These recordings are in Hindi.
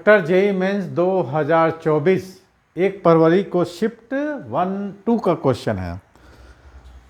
वेक्टर जेई मेंस 2024 1 फरवरी को शिफ्ट 1-2 का क्वेश्चन है।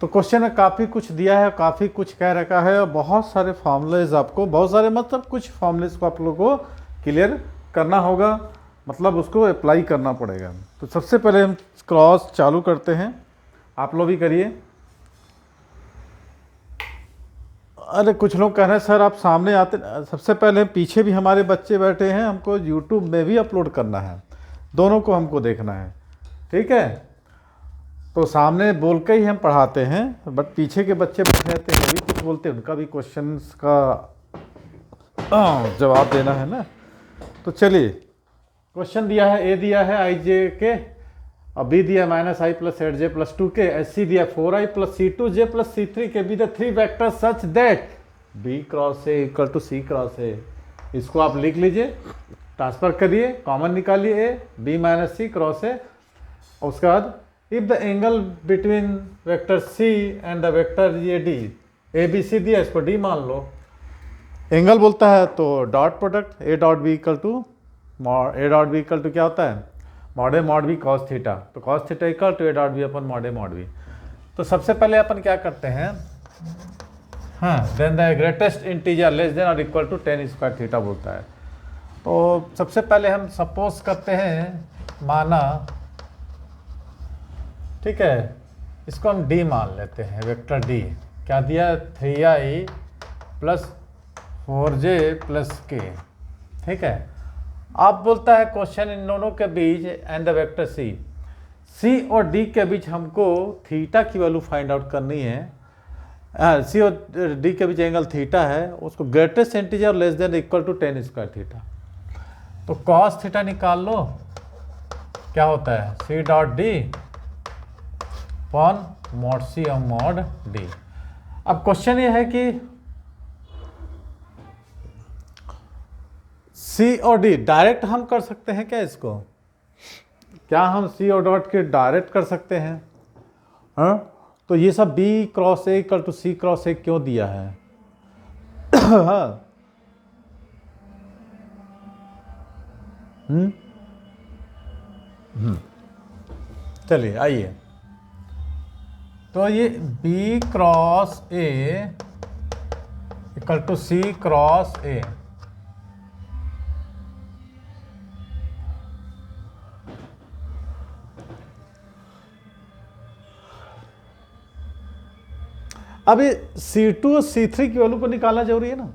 तो क्वेश्चन में काफ़ी कुछ दिया है, काफ़ी कुछ कह रखा है और बहुत सारे फॉर्मूलेज आपको, बहुत सारे मतलब कुछ फॉर्मूलेज को आप लोगों को क्लियर करना होगा, मतलब उसको अप्लाई करना पड़ेगा। तो सबसे पहले हम क्रॉस चालू करते हैं, आप लोग भी करिए। अरे कुछ लोग कह रहे हैं सर आप सामने आते, सबसे पहले पीछे भी हमारे बच्चे बैठे हैं, हमको यूट्यूब में भी अपलोड करना है, दोनों को हमको देखना है, ठीक है। तो सामने बोल के ही हम पढ़ाते हैं, बट पीछे के बच्चे बैठे रहते हैं, भी कुछ बोलते हैं, उनका भी क्वेश्चंस का जवाब देना है ना। तो चलिए, क्वेश्चन दिया है, ए दिया है आई जे के, और बी दिया -i + 8j + 2k, सी दिया 4i + c2j + c3k be the 3 vector such that b cross a = c cross a। इसको आप लिख लीजिए, ट्रांसफर करिए, कॉमन निकालिए a, b - c cross a, और उसके बाद if the angle between vector c and the vector ये d a b c दिया, इसको d मान लो। एंगल बोलता है तो dot product a dot b equal to क्या होता है, mod a mod b cos theta, तो cos theta equal to a dot b अपन मॉड a मॉड b। तो सबसे पहले अपन क्या करते हैं, हाँ, then the greatest integer less than और equal to tan square theta बोलता है। तो सबसे पहले हम सपोज करते हैं, माना, ठीक है, इसको हम d मान लेते हैं, वेक्टर d क्या दिया, 3i + 4j + k, ठीक है। अब बोलता है क्वेश्चन इन दोनों के बीच एंड द वेक्टर c और d के बीच हमको थीटा की वैल्यू फाइंड आउट करनी है। c और d के बीच एंगल थीटा है, उसको greatest integer less than equal to tan square theta. तो cos थीटा निकाल लो, क्या होता है, c dot d upon mod c और मॉड d। अब क्वेश्चन ये है कि C और D डायरेक्ट हम कर सकते हैं क्या इसको, क्या हम C और डॉट के डायरेक्ट कर सकते हैं, हाँ। तो ये सब B cross A equal to C cross A क्यों दिया है, हाँ, चलिए आइए। तो ये B cross A equal to C cross A, अब ये C2 और C3 की वैल्यू को निकालना जरूरी है ना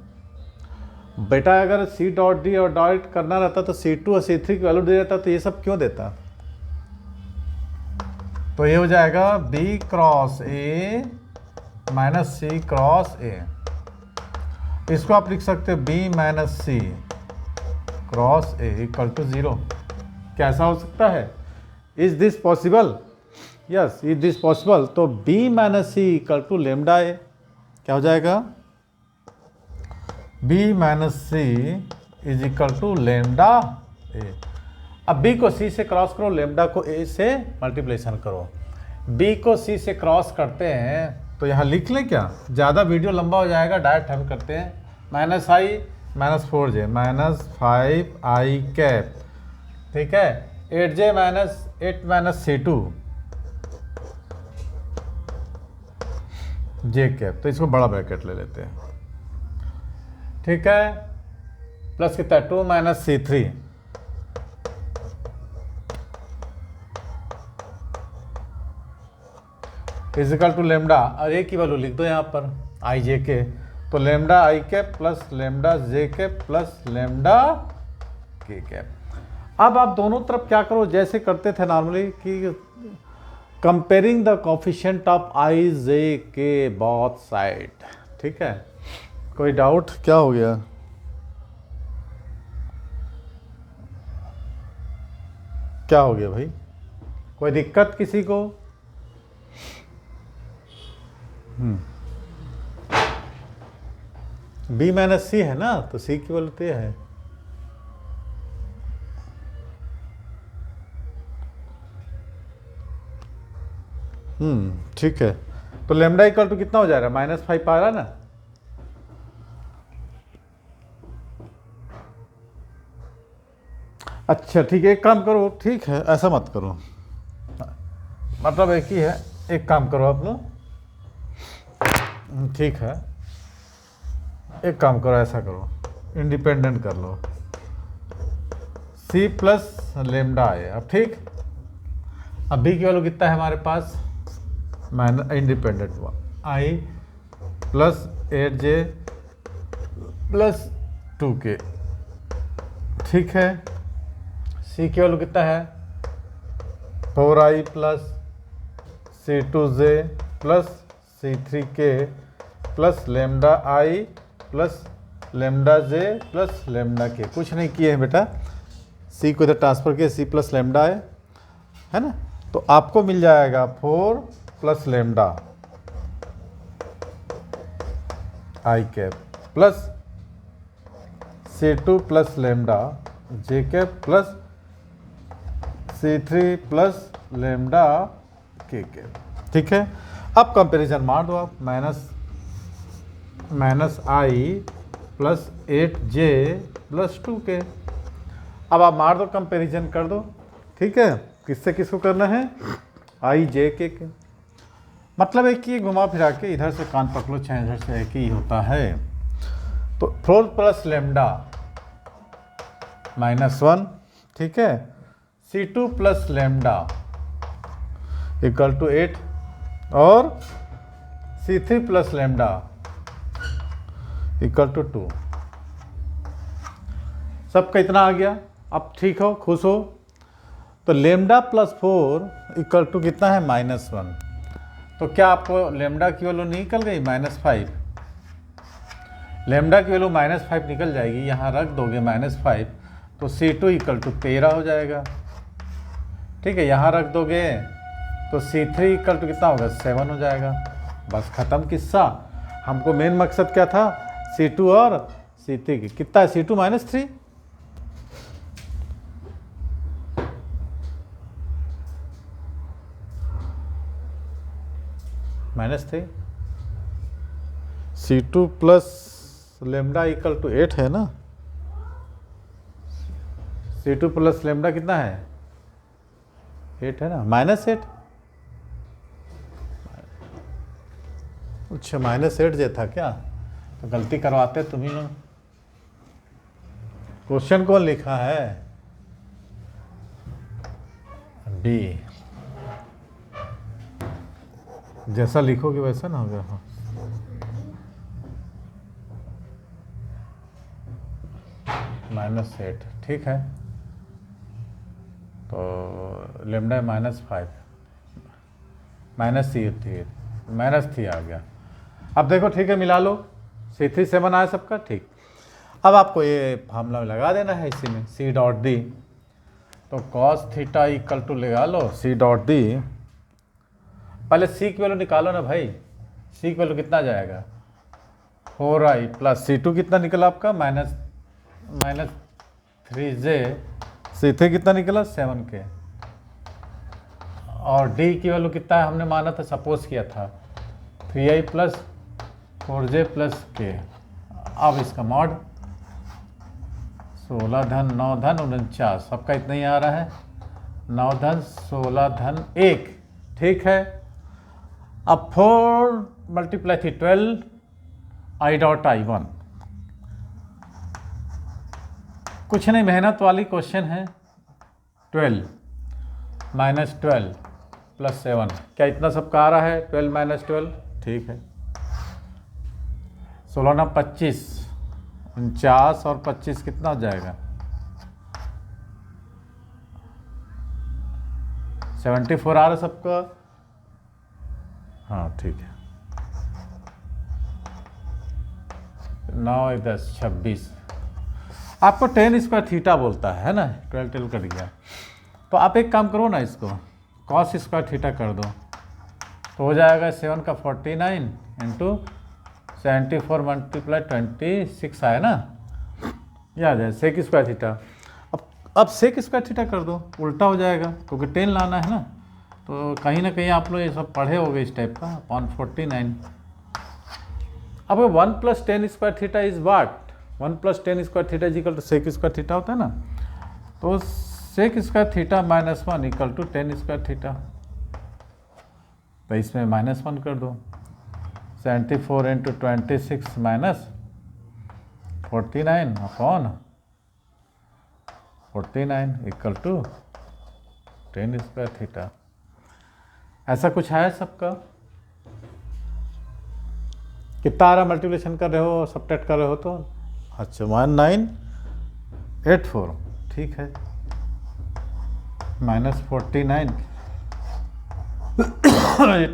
बेटा। अगर C डॉट D और डॉट करना रहता तो C2 और C3 की वैल्यू दे देता, तो ये सब क्यों देता। तो ये हो जाएगा B cross A - C cross A। इसको आप लिख सकते हो B - C cross A equal to 0। कैसा हो सकता है, is this possible, yes is this possible. तो B - C equal to lambda A, क्या हो जाएगा, B - C is equal to lambda A। अब B को C से क्रॉस करो, लेमडा को A से मल्टीप्लेशन करो। B को C से क्रॉस करते हैं तो यहाँ लिख लें क्या, ज़्यादा वीडियो लंबा हो जाएगा, डायरेक्ट हम करते हैं, -i - 4j -5i कैप, ठीक है, 8j - 8 - C2 j कैप। तो इसको बड़ा ब्रैकेट ले लेते हैं, ठीक है, प्लस कितना है 2 - C3 इजिकल टू लेमडा, और ए की वैल्यू लिख दो यहाँ पर आई जे के, तो lambda I cap plus lambda J cap plus lambda के कैप। अब आप दोनों तरफ क्या करो, जैसे करते थे नॉर्मली कि कंपेयरिंग द कोफिशिएंट ऑफ आई जे के बोथ साइड, ठीक है। कोई डाउट, क्या हो गया, क्या हो गया भाई, कोई दिक्कत किसी को, B - C है ना, तो C की वैल्यू तो ये है, ठीक है। तो लेमडा इक्वल टू कितना हो जा रहा है, -5 आ रहा है ना, अच्छा ठीक है, एक काम करो, ठीक है ऐसा मत करो, मतलब एक ही है, एक काम करो आप लोग, ठीक है एक काम करो, ऐसा करो, इंडिपेंडेंट कर लो, सी प्लस लेमडा आए। अब ठीक, अब बी की वैल्यू कितना है हमारे पास, माइनस इंडिपेंडेंट हुआ, आई प्लस 8j प्लस 2k, ठीक है। सी की वैल्यू कितना है, 4i plus C2j plus C3k plus lambda I plus lambda J plus lambda के। कुछ नहीं किए हैं बेटा, सी को इधर ट्रांसफर किए, सी प्लस लेमडा है ना, तो आपको मिल जाएगा 4 plus lambda I cap plus C2 plus lambda J cap plus C3 plus lambda के कैप, ठीक है। अब कंपैरिजन मार दो आप, माइनस आई प्लस 8j प्लस 2k। अब आप मार दो, कंपैरिजन कर दो, ठीक है। किससे किसको करना है, आई जे के मतलब एक ही घुमा फिरा के, इधर से कान पकड़ो चाहे इधर से, एक ही होता है। तो 4 प्लस लेमडा -1, ठीक है। C2 plus lambda equal to 8 और C3 plus lambda equal to 2। सबका इतना आ गया, अब ठीक हो, खुश हो। तो लेमडा प्लस 4 इक्वल टू कितना है, -1। तो क्या आपको लेमडा की वैल्यू निकल गई -5, लेमडा की वैल्यू -5 निकल जाएगी, यहाँ रख दोगे -5, तो C2 इक्वल टू 13 हो जाएगा, ठीक है। यहाँ रख दोगे तो C3 इक्वल टू कितना होगा, 7 हो जाएगा। बस ख़त्म किस्सा। हमको मेन मकसद क्या था, C2 और C3 की कितना है, C2 -3, -3, C2 plus lambda equal to 8 है ना, C2 प्लस लेमडा कितना है, 8 है ना, -8। अच्छा -8 जे था क्या, तो गलती करवाते तुम ही लोग। क्वेश्चन कौन लिखा है, बी, जैसा लिखोगे वैसा ना होगा। हाँ -8, ठीक है। तो लेमडा -5 -3 आ गया। अब देखो ठीक है, मिला लो, C3 7 आया सबका, ठीक। अब आपको ये फार्मूला लगा देना है इसी में, C डॉट डी। तो cos थीटा इक्वल टू लगा लो C डॉट डी। पहले C की वैल्यू निकालो ना भाई, C की वैल्यू कितना जाएगा, 4i प्लस C2 कितना निकला आपका, -3j, C3 कितना निकला, 7k, और D की वैल्यू कितना है हमने माना था, सपोज किया था 3i plus 4j plus k। अब इसका मॉड 16 धन 9 धन 49, सबका इतना ही आ रहा है, 9 धन 16 धन 1, ठीक है। अब 4 मल्टीप्लाई थी 12 i डॉट i1, कुछ नहीं, मेहनत वाली क्वेश्चन है। 12 -12 प्लस 7, क्या इतना सबका आ रहा है, 12 -12, ठीक है। 16 ना 25, 49 और 25 कितना हो जाएगा, 74 आ रहा है सबका, हाँ ठीक है। 9 10 26, आपको tan स्क्वायर थीटा बोलता है ना, 12 कर गया। तो आप एक काम करो ना, इसको cos स्क्वायर थीटा कर दो, तो हो जाएगा 7 का 49 इंटू 74 मल्टीप्लाई 26 आया ना, याद है, सेक स्क्वायर थीटा। अब सेक स्क्वायर थीटा कर दो, उल्टा हो जाएगा, क्योंकि 10 लाना है ना। तो कहीं ना कहीं आप लोग ये सब पढ़े होंगे इस टाइप का, अपॉन 49। अब 1 + tan square theta is what, 1 + tan square theta is equal to sec square theta होता है ना। तो sec square theta minus 1 equal to tan square theta, तो इसमें -1 कर दो। 74 into 26 minus 49 upon 49 equal to tan square theta. ऐसा कुछ है सबका? कितना आ रहा मल्टीप्लिकेशन कर रहे हो, सबट्रैक्ट कर रहे हो तो? अच्छा 1984, ठीक है, -49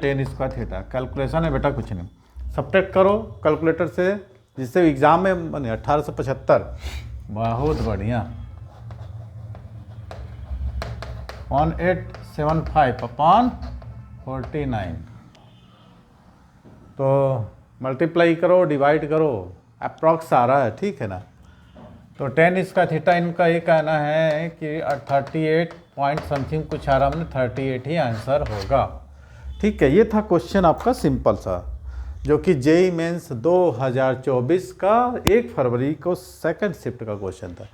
टेन स्क्वायर थीटा। कैलकुलेशन है बेटा, कुछ नहीं, सबट्रैक्ट करो कैलकुलेटर से, जिससे एग्जाम में बने 1875। बहुत बढ़िया। 1875 अपॉन 49, तो मल्टीप्लाई करो, डिवाइड करो, अप्रॉक्स आ रहा है, ठीक है ना। तो टेन स्क्वायर थीटा, इनका ये कहना है कि 38 पॉइंट समथिंग कुछ आ रहा, हमने 38 ही आंसर होगा, ठीक है। ये था क्वेश्चन आपका सिंपल सा, जो कि जेईई मेंस 2024 का 1 फरवरी को सेकंड शिफ्ट का क्वेश्चन था।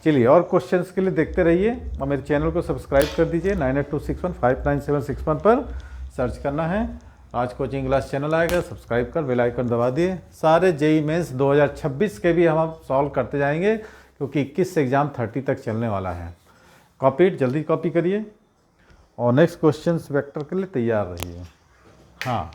चलिए, और क्वेश्चंस के लिए देखते रहिए और मेरे चैनल को सब्सक्राइब कर दीजिए। 9826159761 पर सर्च करना है, आज कोचिंग क्लास चैनल आएगा, सब्सक्राइब कर बेल आइकन दबा दिए। सारे जेईई मेंस 2026 के भी हम सॉल्व करते जाएंगे, क्योंकि 21 से एग्ज़ाम 30 तक चलने वाला है। कॉपी जल्दी कॉपी करिए और नेक्स्ट क्वेश्चंस वेक्टर के लिए तैयार रहिए। हाँ।